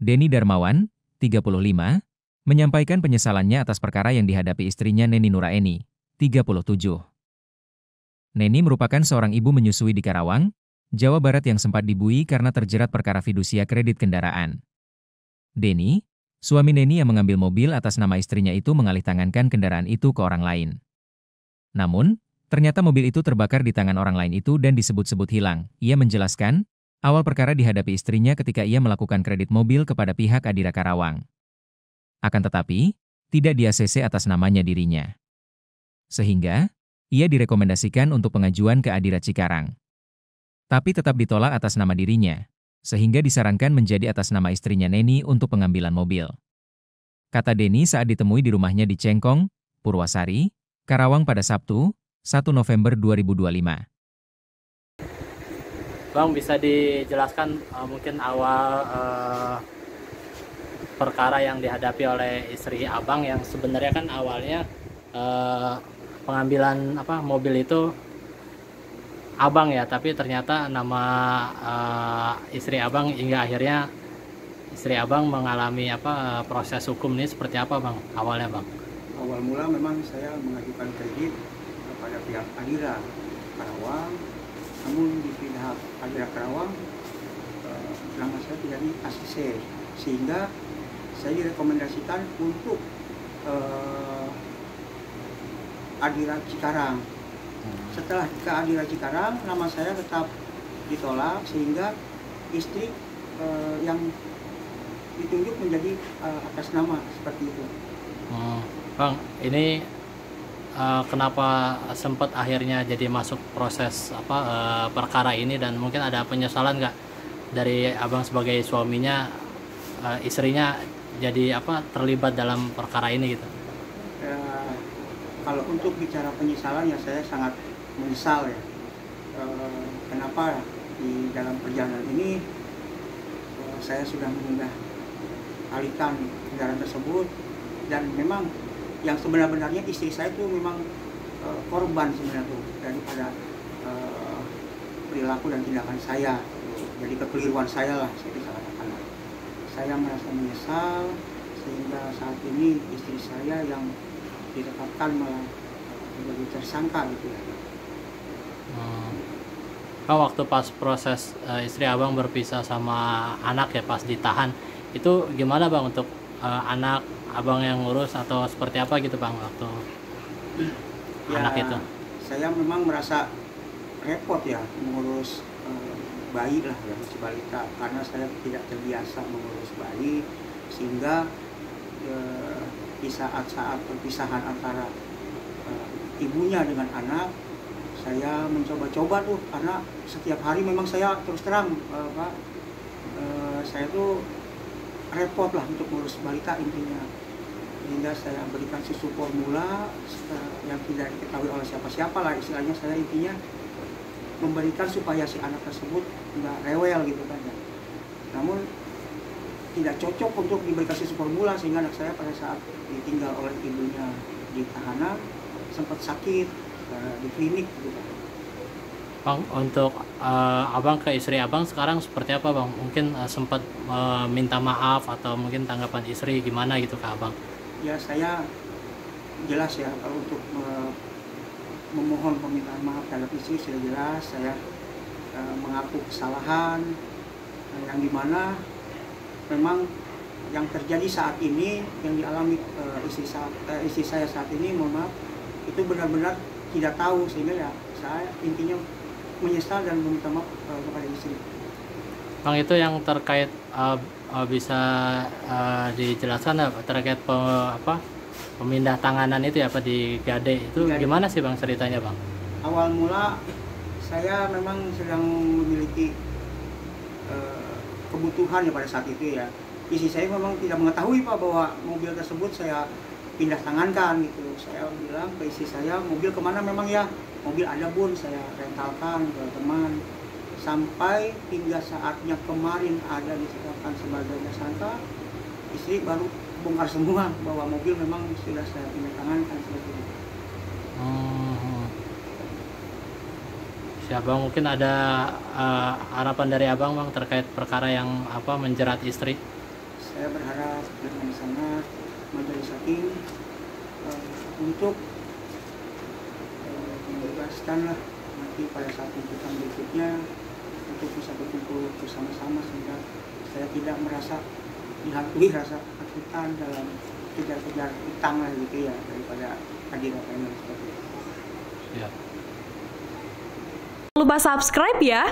Denny Darmawan, 35, menyampaikan penyesalannya atas perkara yang dihadapi istrinya Neni Nuraeni, 37. Neni merupakan seorang ibu menyusui di Karawang, Jawa Barat yang sempat dibui karena terjerat perkara fidusia kredit kendaraan. Denny, suami Neni yang mengambil mobil atas nama istrinya itu mengalihtangankan kendaraan itu ke orang lain. Namun, ternyata mobil itu terbakar di tangan orang lain itu dan disebut-sebut hilang. Ia menjelaskan, awal perkara dihadapi istrinya ketika ia melakukan kredit mobil kepada pihak Adira Karawang. Akan tetapi, tidak di-ACC atas namanya dirinya. Sehingga, ia direkomendasikan untuk pengajuan ke Adira Cikarang. Tapi tetap ditolak atas nama dirinya, sehingga disarankan menjadi atas nama istrinya Neni untuk pengambilan mobil. Kata Denny saat ditemui di rumahnya di Cengkong, Purwasari, Karawang pada Sabtu, 1 November 2025. Bang, bisa dijelaskan mungkin awal perkara yang dihadapi oleh istri Abang yang sebenarnya kan awalnya pengambilan mobil itu Abang ya, tapi ternyata nama istri Abang hingga akhirnya istri Abang mengalami proses hukum ini seperti apa Bang awalnya Bang? Awal mula memang saya mengajukan kredit kepada pihak Adira Karawang, namun di pihak Adira Karawang nama saya tidak di-ACC, sehingga saya direkomendasikan untuk Adira Cikarang. Setelah ke Adira Cikarang, nama saya tetap ditolak, sehingga istri yang ditunjuk menjadi atas nama seperti itu. Bang, ini kenapa sempat akhirnya jadi masuk proses perkara ini, dan mungkin ada penyesalan nggak dari Abang sebagai suaminya, istrinya jadi terlibat dalam perkara ini gitu? Kalau untuk bicara penyesalan ya saya sangat menyesal ya. Kenapa di dalam perjalanan ini saya sudah mengundah alihkan kendaraan tersebut, dan memang yang sebenarnya istri saya itu memang korban sebenarnya tuh daripada perilaku dan tindakan saya. Jadi kekeliruan saya lah, saya bisa katakan. Saya merasa menyesal sehingga saat ini istri saya yang ditetapkan malah menjadi tersangka gitu ya. Waktu pas proses istri Abang berpisah sama anak ya, pas ditahan, itu gimana Bang untuk anak Abang yang ngurus atau seperti apa gitu Bang waktu ya, anak itu? Saya memang merasa repot ya mengurus bayi lah ya, si balita, karena saya tidak terbiasa mengurus bayi, sehingga di saat-saat perpisahan antara ibunya dengan anak, saya mencoba-coba tuh, karena setiap hari memang saya terus terang saya tuh repot lah untuk mengurus balita intinya, hingga saya berikan susu formula yang tidak diketahui oleh siapa-siapa lah istilahnya. Saya intinya memberikan supaya si anak tersebut nggak rewel gitu kan ya. Namun tidak cocok untuk diberikan susu formula, sehingga anak saya pada saat ditinggal oleh ibunya di tahanan sempat sakit di klinik gitu. Bang, untuk Abang ke istri Abang sekarang seperti apa Bang? Mungkin sempat minta maaf atau mungkin tanggapan istri gimana gitu ke Abang? Ya, saya jelas ya, kalau untuk memohon permintaan maaf terhadap istri sudah jelas. Saya mengaku kesalahan yang dimana memang yang terjadi saat ini, yang dialami istri saya saat ini, mohon maaf, itu benar-benar tidak tahu, sehingga ya saya intinya menyesal dan meminta maaf kepada istri. Bang, itu yang terkait bisa dijelaskan terkait pemindah tanganan itu ya, di Gade itu gimana sih Bang ceritanya Bang? Awal mula saya memang sedang memiliki kebutuhan ya pada saat itu ya. Istri saya memang tidak mengetahui Pak bahwa mobil tersebut saya pindah tangankan gitu. Saya bilang ke istri saya, mobil kemana? Memang ya mobil ada Bun, saya rentalkan ke teman. Sampai hingga saatnya kemarin ada ditetapkan sebagai tersangka, istri baru bongkar semua bahwa mobil memang sudah saya pindah tangankan seperti itu. Abang mungkin ada harapan dari Abang Bang terkait perkara yang menjerat istri? saya berharap dengan sangat majelis hakim untuk membebaskanlah nanti pada saat tuntutan berikutnya untuk bisa berkumpul bersama-sama sehingga saya tidak merasa dihantui rasa ketakutan dalam kejar-kejar utang lah gitu ya daripada hadirat yang seperti itu. Ya. Jangan lupa subscribe ya.